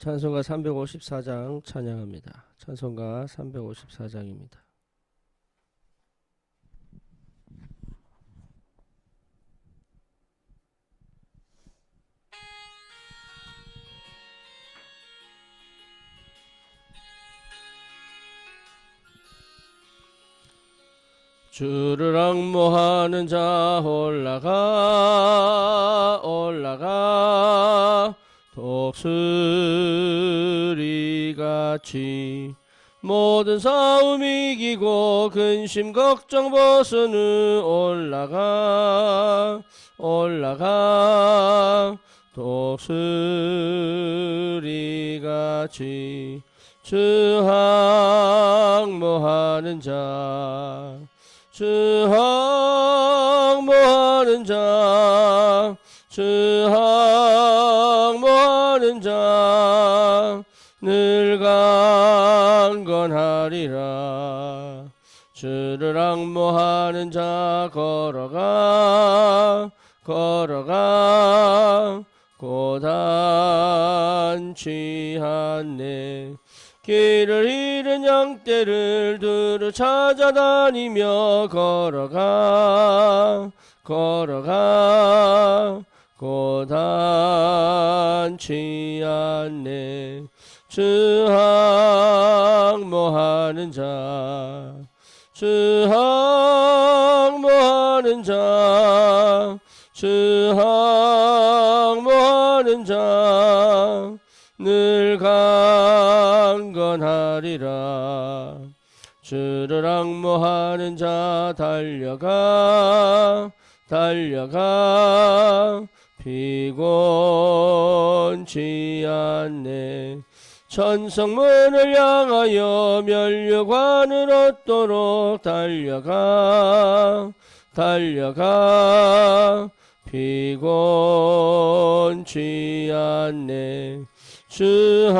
찬송가 354장 찬양합니다. 찬송가 354장입니다. 주를 앙모하는 자 올라가 독수리같이 모든 싸움 이기고 근심 걱정 벗은 올라가 독수리같이 주 앙모하는 자 주 앙모하는 자 주 앙모하는 자 늘 강건하리라. 주를 앙모하는 자 걸어가 고단치 않네. 길을 잃은 양떼를 두루 찾아다니며 걸어가 고단치 않네. 주 앙모하는 자 주 앙모하는 자 주 앙모하는 자 늘 강건하리라. 주를 앙모하는 자 달려가 피곤치 않네. 천성문을 향하여 면류관을 얻도록 달려가 피곤치 않네. 주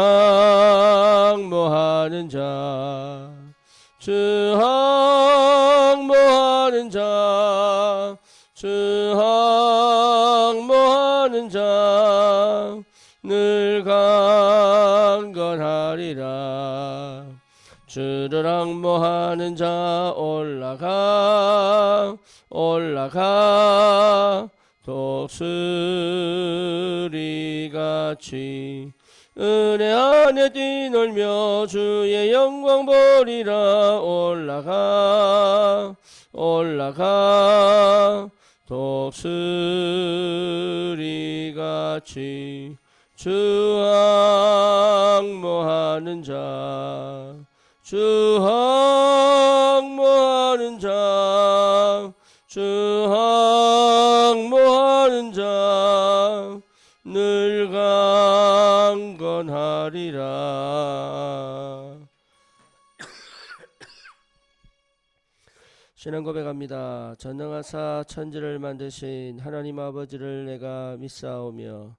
앙모하는 자 주 앙모하는 자 주 앙모하는 자 늘 강건하리라. 주를 앙모하는 자 올라가 독수리같이 은혜 안에 뛰놀며 주의 영광 보리라. 올라가 독수리같이 주 앙모하는 자 주 앙모하는 자 주 앙모하는 자 늘 강건하리라. 신앙 고백합니다. 전능하사 천지를 만드신 하나님 아버지를 내가 믿사오며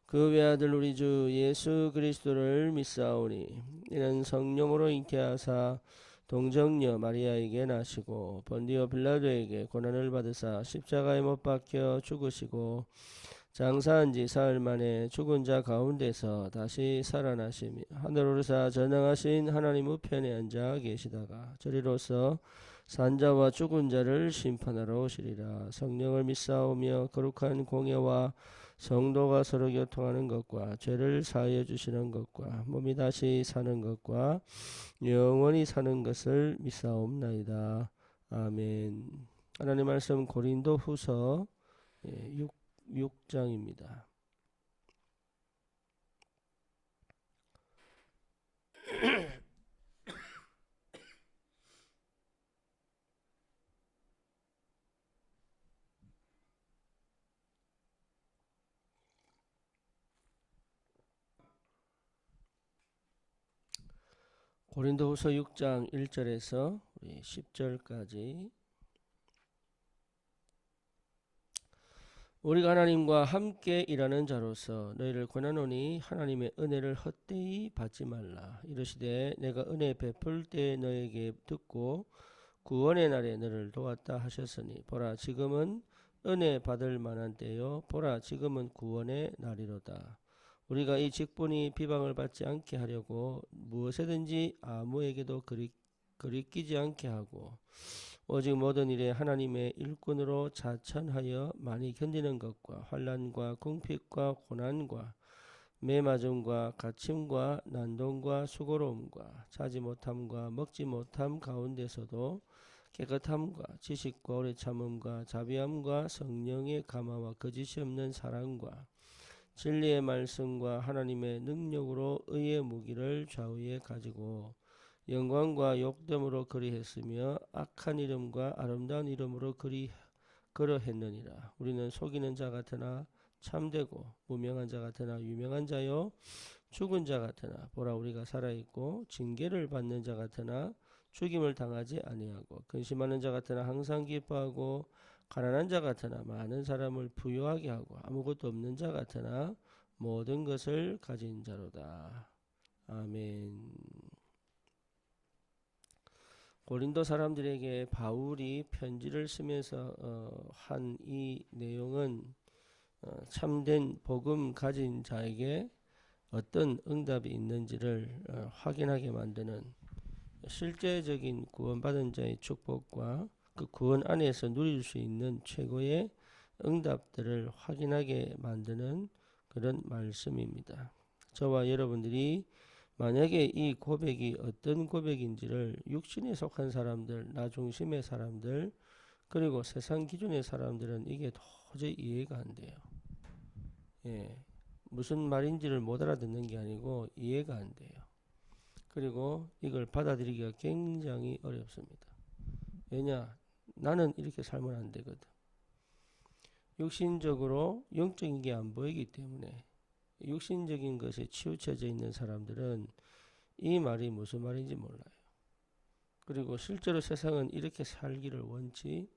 그 외아들 우리 주 예수 그리스도를 믿사오니 이는 성령으로 잉태하사 동정녀 마리아에게 나시고 본디오 빌라도에게 고난을 받으사 십자가에 못 박혀 죽으시고 장사한 지 사흘 만에 죽은 자 가운데서 다시 살아나시며 하늘 오르사 전능하신 하나님 우편에 앉아 계시다가 저리로서 산자와 죽은 자를 심판하러 오시리라. 성령을 믿사오며 거룩한 공예와 성도가 서로 교통하는 것과 죄를 사하여 주시는 것과 몸이 다시 사는 것과 영원히 사는 것을 믿사옵나이다. 아멘. 하나님 말씀 고린도 후서 6장입니다. 고린도후서 6장 1절에서 10절까지 우리가 하나님과 함께 일하는 자로서 너희를 권하노니 하나님의 은혜를 헛되이 받지 말라. 이르시되 내가 은혜 베풀 때 너에게 듣고 구원의 날에 너를 도왔다 하셨으니 보라 지금은 은혜 받을 만한 때요 보라 지금은 구원의 날이로다. 우리가 이 직분이 비방을 받지 않게 하려고 무엇이든지 아무에게도 거리끼지 않게 하고 오직 모든 일에 하나님의 일꾼으로 자천하여 많이 견디는 것과 환난과 궁핍과 고난과 매맞음과 갇힘과 난동과 수고로움과 자지 못함과 먹지 못함 가운데서도 깨끗함과 지식과 오래 참음과 자비함과 성령의 감화와 거짓이 없는 사랑과 진리의 말씀과 하나님의 능력으로 의의 무기를 좌우에 가지고 영광과 욕됨으로 그리했으며 악한 이름과 아름다운 이름으로 그러했느니라. 우리는 속이는 자 같으나 참되고 무명한 자 같으나 유명한 자요 죽은 자 같으나 보라 우리가 살아있고 징계를 받는 자 같으나 죽임을 당하지 아니하고 근심하는 자 같으나 항상 기뻐하고 가난한 자 같으나 많은 사람을 부유하게 하고 아무것도 없는 자 같으나 모든 것을 가진 자로다. 아멘. 고린도 사람들에게 바울이 편지를 쓰면서 한 이 내용은 참된 복음 가진 자에게 어떤 응답이 있는지를 확인하게 만드는 실제적인 구원받은 자의 축복과 그 구원 안에서 누릴 수 있는 최고의 응답들을 확인하게 만드는 그런 말씀입니다. 저와 여러분들이 만약에 이 고백이 어떤 고백인지를 육신에 속한 사람들, 나 중심의 사람들, 그리고 세상 기준의 사람들은 이게 도저히 이해가 안 돼요. 예, 무슨 말인지를 못 알아듣는 게 아니고 이해가 안 돼요. 그리고 이걸 받아들이기가 굉장히 어렵습니다. 왜냐? 나는 이렇게 살면 안 되거든. 육신적으로 영적인 게 안 보이기 때문에 육신적인 것에 치우쳐져 있는 사람들은 이 말이 무슨 말인지 몰라요. 그리고 실제로 세상은 이렇게 살기를 원치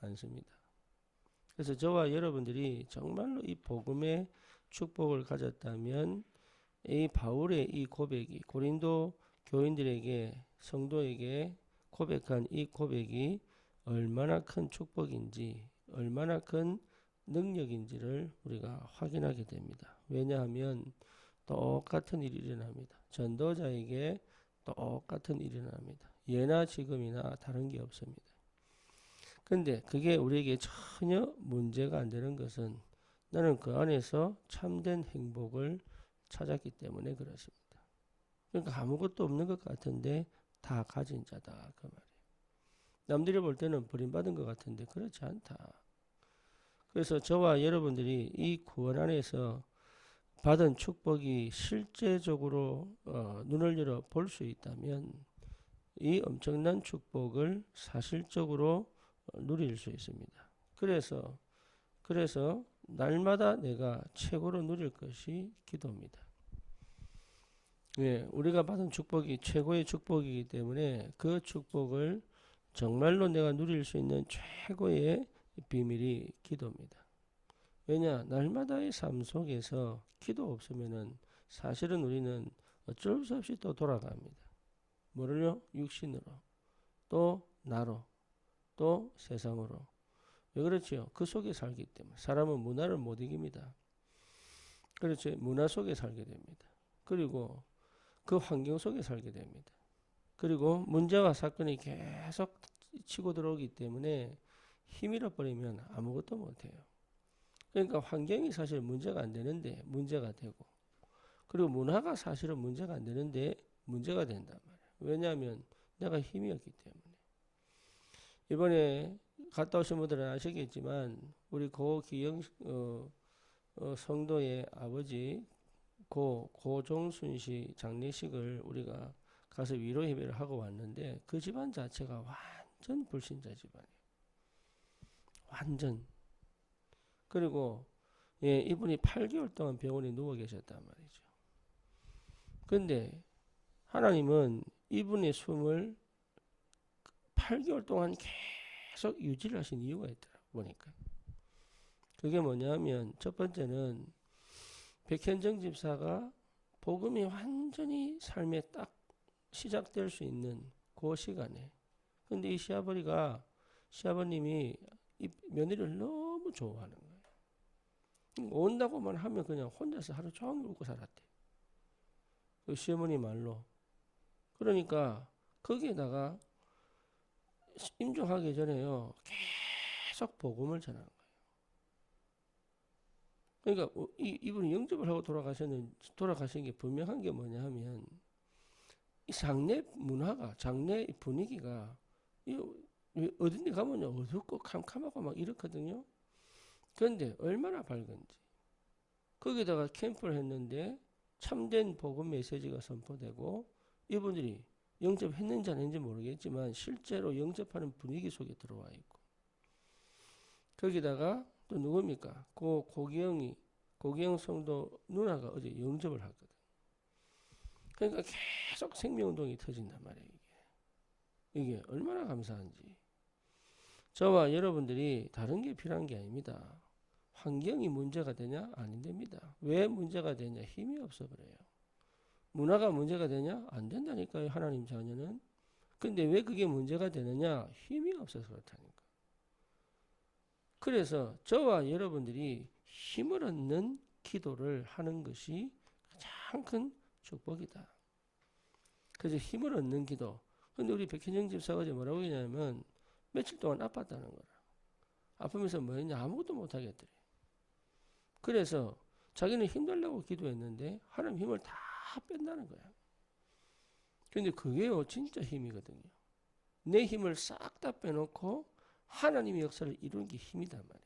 않습니다. 그래서 저와 여러분들이 정말로 이 복음의 축복을 가졌다면 이 바울의 이 고백이 고린도 교인들에게 성도에게 고백한 이 고백이 얼마나 큰 축복인지 얼마나 큰 능력인지를 우리가 확인하게 됩니다. 왜냐하면 똑같은 일이 일어납니다. 전도자에게 똑같은 일이 일어납니다. 예나 지금이나 다른 게 없습니다. 근데 그게 우리에게 전혀 문제가 안 되는 것은 나는 그 안에서 참된 행복을 찾았기 때문에 그렇습니다. 그러니까 아무것도 없는 것 같은데 다 가진 자다 그 말이에요. 남들이 볼 때는 버림받은 것 같은데 그렇지 않다. 그래서 저와 여러분들이 이 구원 안에서 받은 축복이 실제적으로 눈을 열어 볼 수 있다면 이 엄청난 축복을 사실적으로 누릴 수 있습니다. 그래서 날마다 내가 최고로 누릴 것이 기도입니다. 예, 우리가 받은 축복이 최고의 축복이기 때문에 그 축복을 정말로 내가 누릴 수 있는 최고의 비밀이 기도입니다. 왜냐? 날마다의 삶 속에서 기도 없으면은 사실은 우리는 어쩔 수 없이 또 돌아갑니다. 뭐를요? 육신으로, 또 나로, 또 세상으로. 왜 그렇지요? 그 속에 살기 때문에. 사람은 문화를 못 이깁니다. 그렇죠? 문화 속에 살게 됩니다. 그리고 그 환경 속에 살게 됩니다. 그리고 문제와 사건이 계속 치고 들어오기 때문에 힘 잃어버리면 아무것도 못해요. 그러니까 환경이 사실 문제가 안 되는데 문제가 되고, 그리고 문화가 사실은 문제가 안 되는데 문제가 된단 말이에요. 왜냐하면 내가 힘이 없기 때문에. 이번에 갔다 오신 분들은 아시겠지만 우리 고기영 성도의 아버지 고종순 씨 장례식을 우리가 가서 위로 예배를 하고 왔는데 그 집안 자체가 완전 불신자 집안이에요. 완전. 그리고 예, 이분이 8개월 동안 병원에 누워 계셨단 말이죠. 근데 하나님은 이분의 숨을 8개월 동안 계속 유지를 하신 이유가 있더라 보니까. 그게 뭐냐면 첫 번째는 백현정 집사가 복음이 완전히 삶에 딱 시작될 수 있는 그 시간에, 근데 이 시아버님이 이 며느리를 너무 좋아하는 거예요. 온다고만 하면 그냥 혼자서 하루 종일 웃고 살았대. 그 시어머니 말로. 그러니까 거기에다가 임종하기 전에요, 계속 복음을 전하는 거예요. 그러니까 이분이 영접을 하고 돌아가신 게 분명한 게 뭐냐 하면, 이 장례 문화가, 장례 분위기가 어딘데 가면요 어둡고 캄캄하고 막 이렇거든요. 그런데 얼마나 밝은지. 거기다가 캠프를 했는데 참된 복음 메시지가 선포되고, 이분들이 영접했는지 안 했는지 모르겠지만 실제로 영접하는 분위기 속에 들어와 있고, 거기다가 또 누굽니까? 고기영 성도 누나가 어제 영접을 하거든. 그러니까 계속 생명운동이 터진단 말이에요. 이게 얼마나 감사한지. 저와 여러분들이 다른 게 필요한 게 아닙니다. 환경이 문제가 되냐? 안 됩니다. 왜 문제가 되냐? 힘이 없어 그래요. 문화가 문제가 되냐? 안 된다니까요, 하나님 자녀는. 근데 왜 그게 문제가 되느냐? 힘이 없어서 그렇다니까. 그래서 저와 여러분들이 힘을 얻는 기도를 하는 것이 가장 큰 축복이다. 그래서 힘을 얻는 기도. 근데 우리 백현영 집사가 어제 뭐라고 했냐면, 며칠 동안 아팠다는 거라. 아프면서 뭐 했냐? 아무것도 못 하겠더래. 그래서 자기는 힘들려고 기도했는데 하나님 힘을 다 뺀다는 거야. 근데 그게요 진짜 힘이거든요. 내 힘을 싹 다 빼놓고 하나님의 역사를 이루는 게 힘이단 말이에요.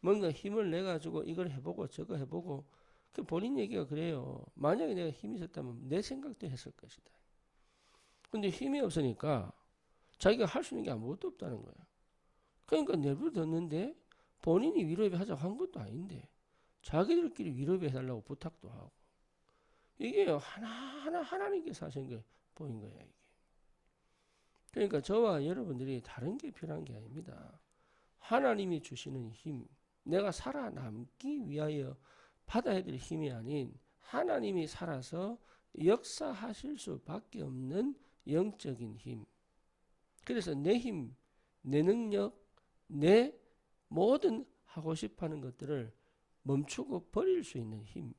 뭔가 힘을 내 가지고 이걸 해보고 저거 해보고, 그 본인 얘기가 그래요. 만약에 내가 힘이 있었다면 내 생각도 했을 것이다. 근데 힘이 없으니까 자기가 할 수 있는 게 아무것도 없다는 거야. 그러니까 내버려뒀는데 본인이 위로회 하자고 한 것도 아닌데 자기들끼리 위로회 해달라고 부탁도 하고, 이게 하나하나 하나님께서 하신 게 보인 거야 이게. 그러니까 저와 여러분들이 다른 게 필요한 게 아닙니다. 하나님이 주시는 힘, 내가 살아남기 위하여 받아야 될 힘이 아닌 하나님이 살아서 역사하실 수밖에 없는 영적인 힘. 그래서 내 힘, 내 능력, 내 모든 하고 싶어하는 것들을 멈추고 버릴 수 있는 힘.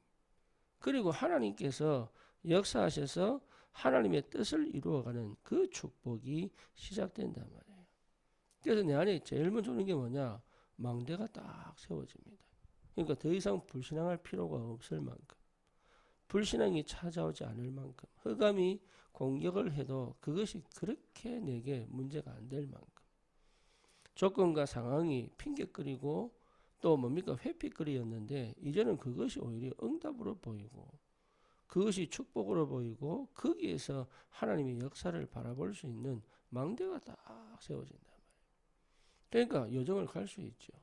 그리고 하나님께서 역사하셔서 하나님의 뜻을 이루어가는 그 축복이 시작된단 말이에요. 그래서 내 안에 제일 먼저 오는 게 뭐냐? 망대가 딱 세워집니다. 그러니까 더 이상 불신앙할 필요가 없을 만큼, 불신앙이 찾아오지 않을 만큼, 흑암이 공격을 해도 그것이 그렇게 내게 문제가 안 될 만큼, 조건과 상황이 핑계거리고 또 뭡니까 회피거리였는데 이제는 그것이 오히려 응답으로 보이고, 그것이 축복으로 보이고, 거기에서 하나님의 역사를 바라볼 수 있는 망대가 딱 세워진단 말이에요. 그러니까 여정을 갈 수 있죠.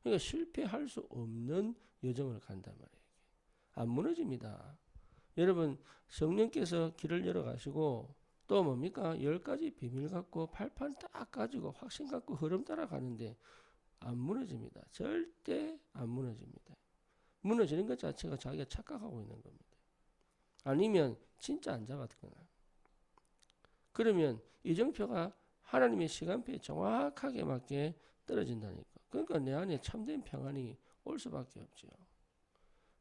그러니까 실패할 수 없는 여정을 간단 말이에요. 안 무너집니다. 여러분, 성령께서 길을 열어 가시고 또 뭡니까 10가지 비밀 갖고 발판 딱 가지고 확신 갖고 흐름 따라 가는데 안 무너집니다. 절대 안 무너집니다. 무너지는 것 자체가 자기가 착각하고 있는 겁니다. 아니면 진짜 안 잡았거나. 그러면 이정표가 하나님의 시간표에 정확하게 맞게 떨어진다니까. 그러니까 내 안에 참된 평안이 올 수밖에 없죠.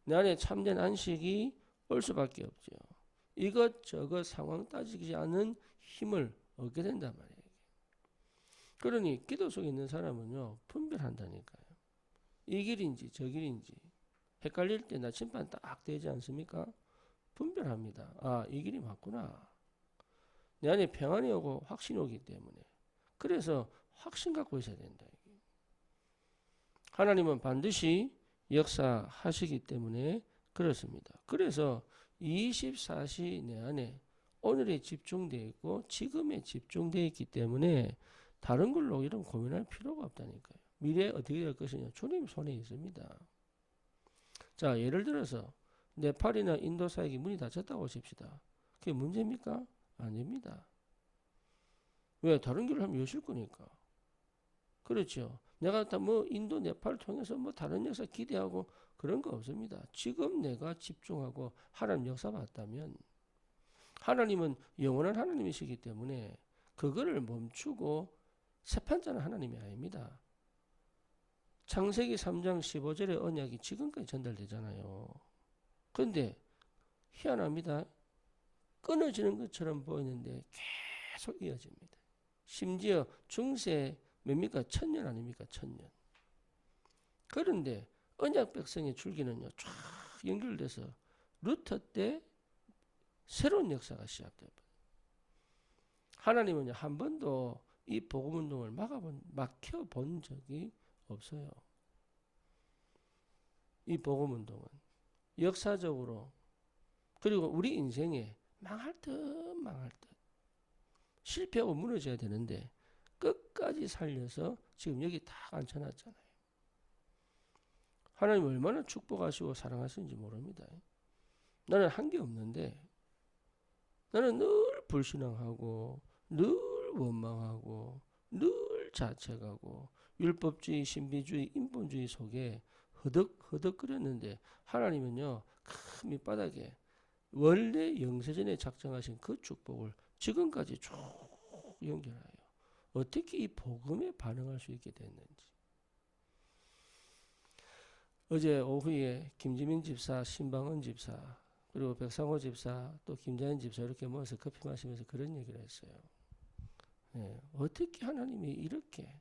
내 안에 참된 안식이 올 수밖에 없죠. 이것저것 상황 따지지 않은 힘을 얻게 된단 말이에요. 그러니 기도 속에 있는 사람은요 분별한다니까요. 이 길인지 저 길인지 헷갈릴 때 나침반 딱 되지 않습니까? 분별합니다. 아, 이 길이 맞구나. 내 안에 평안이 오고 확신이 오기 때문에. 그래서 확신 갖고 있어야 된다. 하나님은 반드시 역사하시기 때문에 그렇습니다. 그래서 24시 내 안에 오늘에 집중되어 있고 지금에 집중되어 있기 때문에 다른 걸로 이런 고민할 필요가 없다니까요. 미래에 어떻게 될 것이냐 주님 손에 있습니다. 자, 예를 들어서 네팔이나 인도 사역이 문이 닫혔다고 하십시다. 그게 문제입니까? 아닙니다. 왜? 다른 길을 하면 여실 거니까. 그렇죠. 내가 다 뭐 인도 네팔 통해서 뭐 다른 역사 기대하고 그런 거 없습니다. 지금 내가 집중하고 하나님 역사 봤다면 하나님은 영원한 하나님이시기 때문에 그거를 멈추고 세판자는 하나님이 아닙니다. 창세기 3장 15절의 언약이 지금까지 전달되잖아요. 그런데 희한합니다. 끊어지는 것처럼 보이는데 계속 이어집니다. 심지어 중세 뭡니까? 1000년 아닙니까? 1000년. 그런데 언약 백성의 줄기는요, 쫙 연결돼서 루터 때 새로운 역사가 시작돼요. 하나님은 한 번도 이 복음 운동을 막혀본 적이 없어요. 이 복음 운동은 역사적으로, 그리고 우리 인생에 망할 듯 실패하고 무너져야 되는데 끝까지 살려서 지금 여기 다 앉혀놨잖아요. 하나님 얼마나 축복하시고 사랑하시는지 모릅니다. 나는 한 게 없는데, 나는 늘 불신앙하고 늘 원망하고 늘 자책하고 율법주의, 신비주의, 인본주의 속에 허덕허덕거렸는데, 하나님은요 큰 밑바닥에 원래 영세전에 작정하신 그 축복을 지금까지 쭉 연결해요. 어떻게 이 복음에 반응할 수 있게 됐는지. 어제 오후에 김지민 집사, 신방은 집사, 그리고 백상호 집사, 또 김자연 집사 이렇게 모여서 커피 마시면서 그런 얘기를 했어요. 네, 어떻게 하나님이 이렇게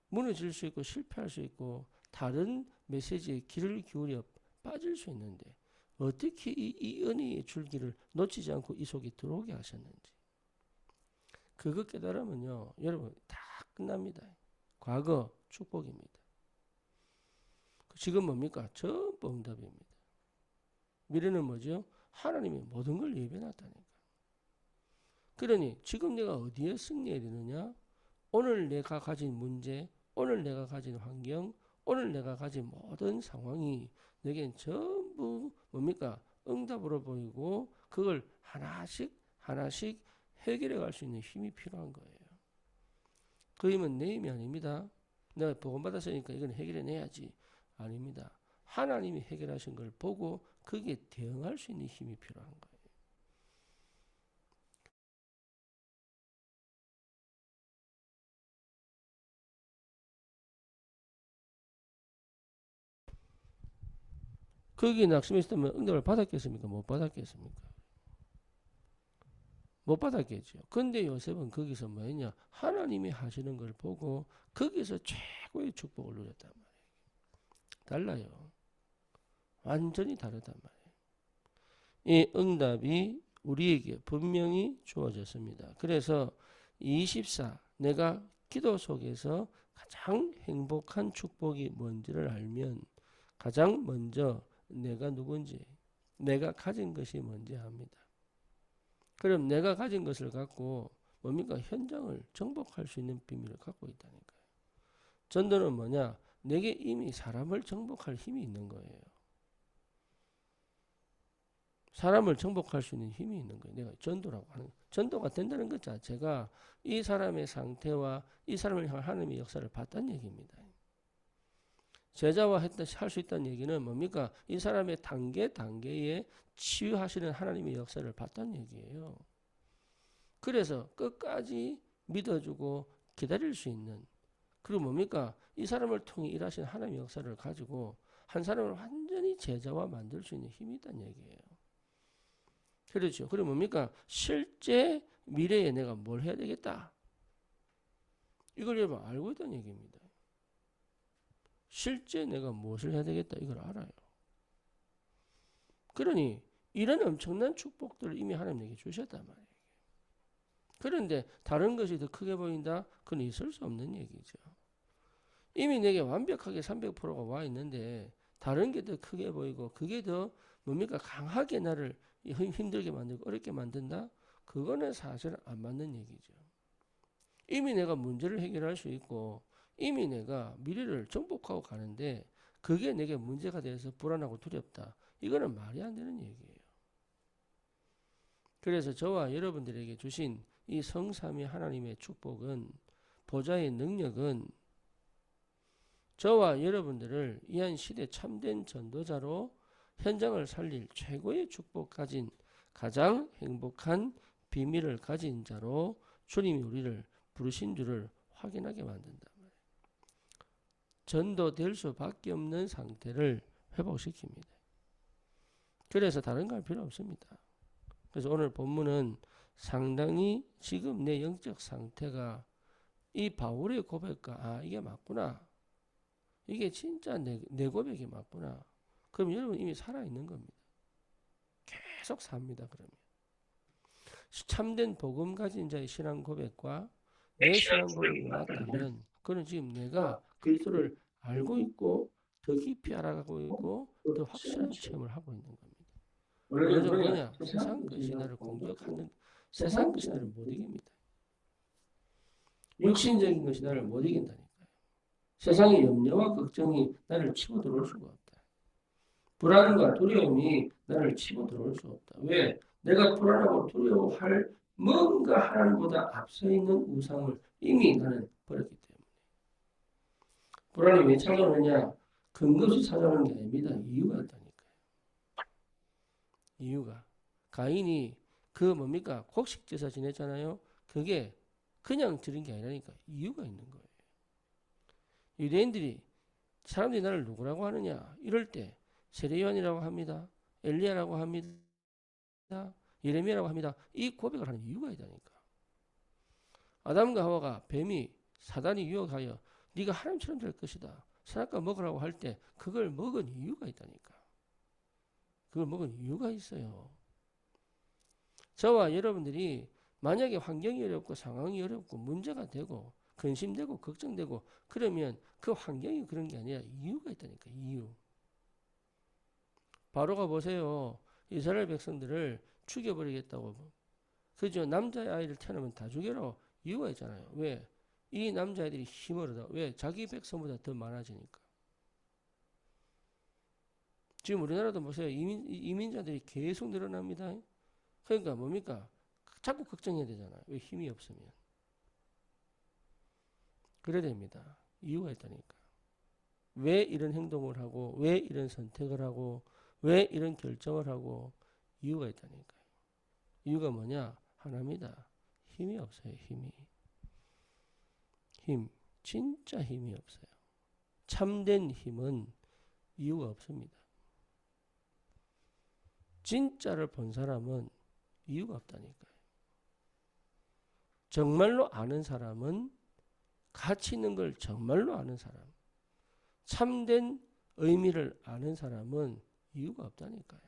무너질 수 있고 실패할 수 있고 다른 메시지에 귀를 기울여 빠질 수 있는데 어떻게 이 은혜의 줄기를 놓치지 않고 이 속에 들어오게 하셨는지. 그거 깨달으면요, 여러분 다 끝납니다. 과거 축복입니다. 지금 뭡니까? 전부 응답입니다. 미래는 뭐죠? 하나님이 모든 걸 예배해놨다니까. 그러니 지금 내가 어디에 승리해야 되느냐? 오늘 내가 가진 문제, 오늘 내가 가진 환경, 오늘 내가 가진 모든 상황이 내겐 전부 뭡니까? 응답으로 보이고 그걸 하나씩 하나씩 해결해 갈 수 있는 힘이 필요한 거예요. 그 힘은 내 힘이 아닙니다. 내가 복음받았으니까 이건 해결해 내야지. 아닙니다. 하나님이 해결하신 걸 보고 거기에 대응할 수 있는 힘이 필요한 거예요. 거기에 낙심이 있었다면 응답을 받았겠습니까? 못 받았겠습니까? 못 받았겠죠. 근데 요셉은 거기서 뭐였냐? 하나님이 하시는 걸 보고 거기서 최고의 축복을 누렸단 말이에요. 달라요. 완전히 다르단 말이에요. 이 응답이 우리에게 분명히 주어졌습니다. 그래서 24, 내가 기도 속에서 가장 행복한 축복이 뭔지를 알면 가장 먼저 내가 누군지, 내가 가진 것이 뭔지 압니다. 그럼 내가 가진 것을 갖고 뭡니까? 현장을 정복할 수 있는 비밀을 갖고 있다니까요. 전도는 뭐냐? 내게 이미 사람을 정복할 힘이 있는 거예요. 사람을 정복할 수 있는 힘이 있는 거예요. 내가 전도라고 하는, 전도가 된다는 것 자체가 이 사람의 상태와 이 사람을 향한 하나님의 역사를 봤다는 얘기입니다. 제자와 할 수 있다는 얘기는 뭡니까? 이 사람의 단계에 치유하시는 하나님의 역사를 봤다는 얘기예요. 그래서 끝까지 믿어주고 기다릴 수 있는, 그리고 뭡니까? 이 사람을 통해 일하시는 하나님의 역사를 가지고 한 사람을 완전히 제자와 만들 수 있는 힘이 있다는 얘기예요. 그렇죠. 그리고 뭡니까? 실제 미래에 내가 뭘 해야 되겠다. 이걸 여러분 알고 있다는 얘기입니다. 실제 내가 무엇을 해야 되겠다. 이걸 알아요. 그러니 이런 엄청난 축복들을 이미 하나님에게 주셨단 말이에요. 그런데 다른 것이 더 크게 보인다? 그건 있을 수 없는 얘기죠. 이미 내게 완벽하게 300%가 와 있는데 다른 게 더 크게 보이고 그게 더 뭡니까? 강하게 나를 힘들게 만들고 어렵게 만든다? 그거는 사실 안 맞는 얘기죠. 이미 내가 문제를 해결할 수 있고 이미 내가 미래를 정복하고 가는데 그게 내게 문제가 돼서 불안하고 두렵다. 이거는 말이 안 되는 얘기예요. 그래서 저와 여러분들에게 주신 이 성삼위 하나님의 축복은, 보좌의 능력은 저와 여러분들을 이 한 시대 참된 전도자로 현장을 살릴 최고의 축복 가진 가장 행복한 비밀을 가진 자로 주님이 우리를 부르신 줄을 확인하게 만든다. 전도될 수밖에 없는 상태를 회복시킵니다. 그래서 다른 거 할 필요 없습니다. 그래서 오늘 본문은 상당히 지금 내 영적 상태가 이 바울의 고백과 이게 맞구나. 이게 진짜 내 고백이 맞구나. 그럼 여러분 이미 살아있는 겁니다. 계속 삽니다. 그러면. 참된 복음 가진 자의 신앙 고백과 내 신앙 고백이 맞다면 그는 지금 내가 그리스도를 알고 있고 더 깊이 알아가고 있고 더 확실한 체험을 하고 있는 겁니다. 어느 정도냐? 세상 것이 나를 공격하는 세상 것이 나를 못 이깁니다. 육신적인 것이 나를 못 이긴다니까요. 세상의 염려와 걱정이 나를 치고 들어올 수가 없다. 불안과 두려움이 나를 치고 들어올 수 없다. 왜? 내가 불안하고 두려워할 뭔가 하나님보다 앞서 있는 우상을 이미 나는 버렸기 때문에. 불안이 왜 찾아오느냐? 근거 없이 찾아오는 게 아닙니다. 이유가 있다니까요. 이유가. 가인이 그 뭡니까? 곡식제사 지냈잖아요. 그게 그냥 드린 게 아니라니까 이유가 있는 거예요. 유대인들이 사람들이 나를 누구라고 하느냐? 이럴 때 세례요한이라고 합니다. 엘리야라고 합니다. 예레미야라고 합니다. 이 고백을 하는 이유가 있다니까. 아담과 하와가 뱀이 사단이 유혹하여 네가 하나님처럼 될 것이다. 선악과 먹으라고 할 때 그걸 먹은 이유가 있다니까. 그걸 먹은 이유가 있어요. 저와 여러분들이 만약에 환경이 어렵고 상황이 어렵고 문제가 되고 근심되고 걱정되고 그러면 그 환경이 그런 게 아니라 이유가 있다니까. 이유. 바로가 보세요. 이스라엘 백성들을 죽여버리겠다고. 그죠? 남자아이를 태어나면 다 죽여라. 이유가 있잖아요. 왜? 이 남자아이들이 힘을 얻어. 왜? 자기 백성보다 더 많아지니까. 지금 우리나라도 보세요. 이민자들이 계속 늘어납니다. 그러니까 뭡니까? 자꾸 걱정해야 되잖아요. 왜? 힘이 없으면. 그래야 됩니다. 이유가 있다니까. 왜 이런 행동을 하고 왜 이런 선택을 하고 왜 이런 결정을 하고 이유가 있다니까요. 이유가 뭐냐? 하나입니다. 힘이 없어요. 힘이. 힘. 진짜 힘이 없어요. 참된 힘은 이유가 없습니다. 진짜를 본 사람은 이유가 없다니까요. 정말로 아는 사람은 가치 있는 걸 정말로 아는 사람. 참된 의미를 아는 사람은 이유가 없다니까요.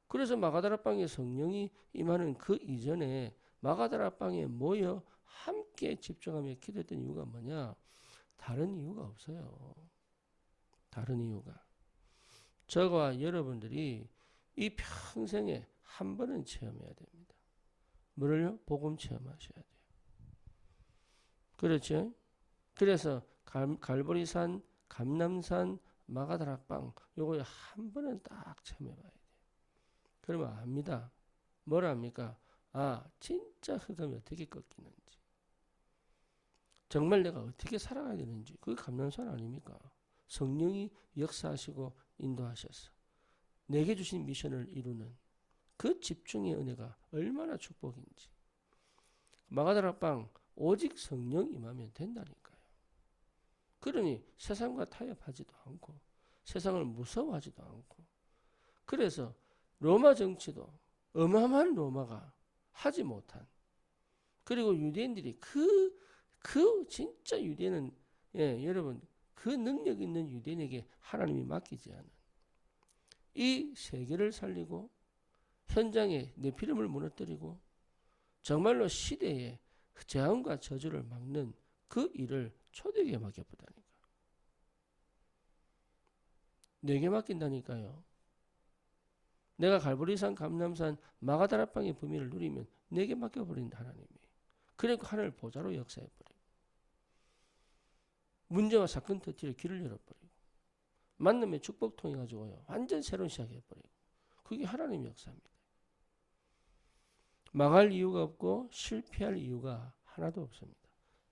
그래서 마가다라방에 성령이 임하는 그 이전에 마가다라방에 모여 함께 집중하며 기도했던 이유가 뭐냐? 다른 이유가 없어요. 다른 이유가. 저와 여러분들이 이 평생에 한 번은 체험해야 됩니다. 뭐를요? 복음 체험하셔야 돼요. 그렇죠? 그래서 갈보리산, 감남산, 마가다락방 요거 한 번은 딱 체험해봐야 돼요. 그러면 압니다. 뭘 압니까? 진짜 흑암이 어떻게 꺾이는지. 정말 내가 어떻게 살아가야 되는지. 그게 감남산 아닙니까? 성령이 역사하시고 인도하셔서 내게 주신 미션을 이루는 그 집중의 은혜가 얼마나 축복인지. 마가다락방 오직 성령 임하면 된다니까요. 그러니 세상과 타협하지도 않고 세상을 무서워하지도 않고 그래서 로마 정치도 어마어마한 로마가 하지 못한 그리고 유대인들이 그 진짜 유대인은 여러분 그 능력 있는 유대인에게 하나님이 맡기지 않은 이 세계를 살리고 현장에 네피림을 무너뜨리고 정말로 시대에 재앙과 저주를 막는 그 일을 초대교회에 맡겨보다니까. 내게 맡긴다니까요. 내가 갈보리산, 감남산, 마가다락방의 범위를 누리면 내게 맡겨버린다 하나님이. 그러니까 하늘 보좌로 역사해버리고 문제와 사건 터트려 길을 열어버리고 만남의 축복 통해 가지고요 완전 새로운 시작해버리고 그게 하나님의 역사입니다. 망할 이유가 없고 실패할 이유가 하나도 없습니다.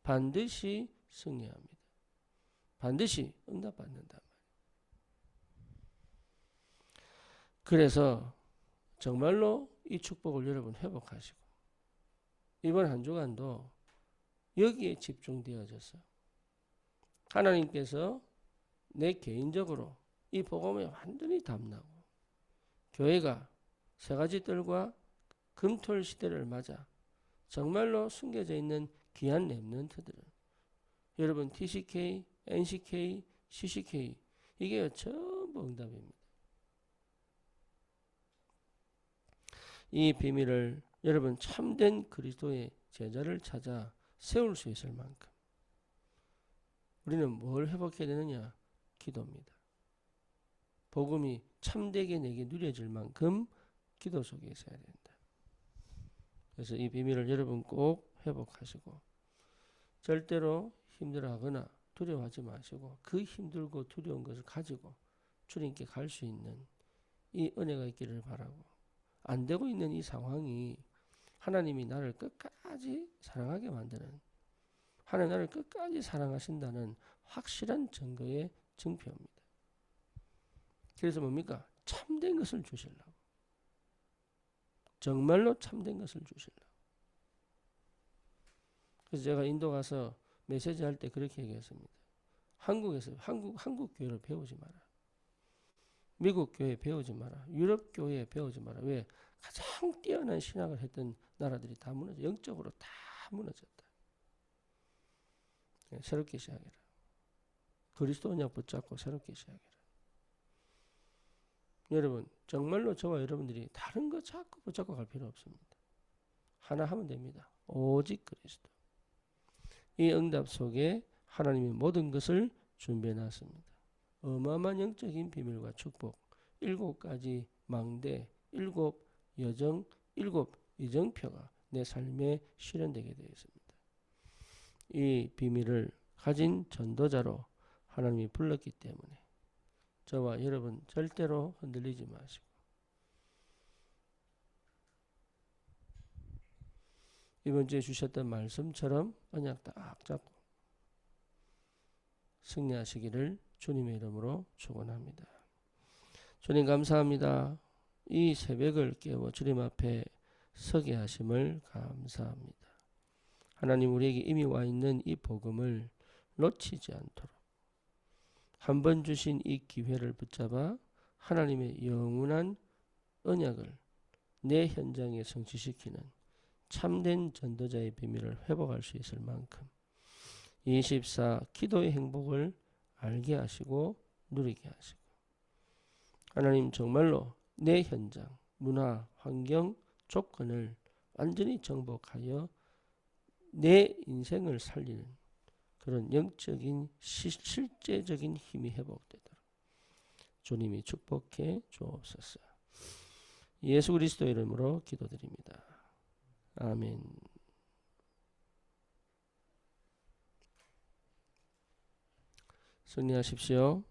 반드시 승리합니다. 반드시 응답받는단 말이에요. 그래서 정말로 이 축복을 여러분 회복하시고 이번 한 주간도 여기에 집중되어져서 하나님께서 내 개인적으로 이 복음에 완전히 담나고 교회가 세 가지 뜰과 금토일 시대를 맞아 정말로 숨겨져 있는 귀한 렘넌트들은 여러분 TCK, NCK, CCK 이게 전부 응답입니다. 이 비밀을 여러분 참된 그리스도의 제자를 찾아 세울 수 있을 만큼 우리는 뭘 회복해야 되느냐? 기도입니다. 복음이 참되게 내게 누려질 만큼 기도 속에 있어야 된다. 그래서 이 비밀을 여러분 꼭 회복하시고 절대로 힘들어하거나 두려워하지 마시고 그 힘들고 두려운 것을 가지고 주님께 갈 수 있는 이 은혜가 있기를 바라고 안 되고 있는 이 상황이 하나님이 나를 끝까지 사랑하게 만드는 하나님 나를 끝까지 사랑하신다는 확실한 증거의 증표입니다. 그래서 뭡니까? 참된 것을 주시려고. 정말로 참된 것을 주시려고. 그래서 제가 인도 가서 메시지 할 때 그렇게 얘기했습니다. 한국에서 한국 교회를 배우지 마라. 미국 교회 배우지 마라. 유럽 교회 배우지 마라. 왜? 가장 뛰어난 신학을 했던 나라들이 다 무너져. 영적으로 다 무너졌다. 새롭게 시작해라. 그리스도 언약 붙잡고 새롭게 시작해라. 여러분 정말로 저와 여러분들이 다른 거 자꾸 붙잡고 갈 필요 없습니다. 하나 하면 됩니다. 오직 그리스도. 이 응답 속에 하나님이 모든 것을 준비해 놨습니다. 어마어마한 영적인 비밀과 축복 7가지 망대 7 여정 7 이정표가 내 삶에 실현되게 되어 있습니다. 이 비밀을 가진 전도자로 하나님이 불렀기 때문에 저와 여러분 절대로 흔들리지 마시고 이번 주에 주셨던 말씀처럼 언약 딱 잡고 승리하시기를 주님의 이름으로 축원합니다. 주님 감사합니다. 이 새벽을 깨워 주님 앞에 서게 하심을 감사합니다. 하나님 우리에게 이미 와 있는 이 복음을 놓치지 않도록 한 번 주신 이 기회를 붙잡아 하나님의 영원한 언약을 내 현장에 성취시키는 참된 전도자의 비밀을 회복할 수 있을 만큼 24 기도의 행복을 알게 하시고 누리게 하시고 하나님 정말로 내 현장, 문화, 환경, 조건을 완전히 정복하여 내 인생을 살리는 그런 영적인 실제적인 힘이 회복되도록 주님이 축복해 주옵소서. 예수 그리스도 이름으로 기도드립니다. 아멘. 승리하십시오.